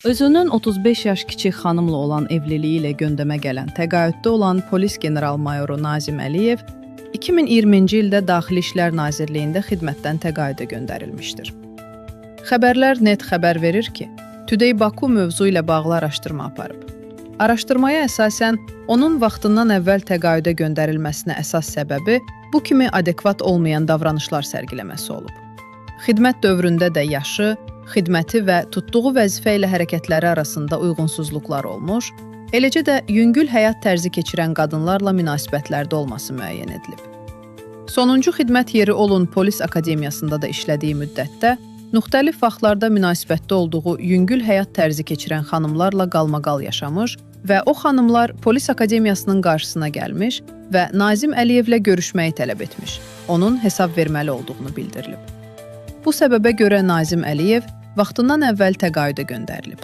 Özünün 35 yaş kiçik xanımla olan evliliyi ilə gündəmə gələn təqaüddə olan polis general-mayoru Nazim Əliyev 2020-ci ildə Daxili İşlər Nazirliyində xidmətdən təqaüdə göndərilmişdir. Xəbərlər net xəbər verir ki, Today Baku mövzu ilə bağlı araşdırma aparıb. Araşdırmaya əsasən onun vaxtından əvvəl təqaüdə göndərilməsinə əsas səbəbi bu kimi adekvat olmayan davranışlar sərgiləməsi olub. Xidmət dövründə də yaşı, xidməti və tutduğu vəzifə ilə hərəkətləri arasında uyğunsuzluqlar olmuş, eləcə də yüngül həyat tərzi keçirən qadınlarla münasibətlərdə olması müəyyən edilib. Sonuncu xidmət yeri olun Polis Akademiyasında da işlədiyi müddətdə müxtəlif vaxtlarda münasibətdə olduğu yüngül həyat tərzi keçirən xanımlarla qalmaqal yaşamış və o xanımlar Polis Akademiyasının qarşısına gəlmiş və Nazim Əliyevlə görüşməyi tələb etmiş, onun hesab verməli olduğunu bildirilib. Bu səbəbə görə Nazim Əliyev vaxtından əvvəl təqaüdə göndərilib.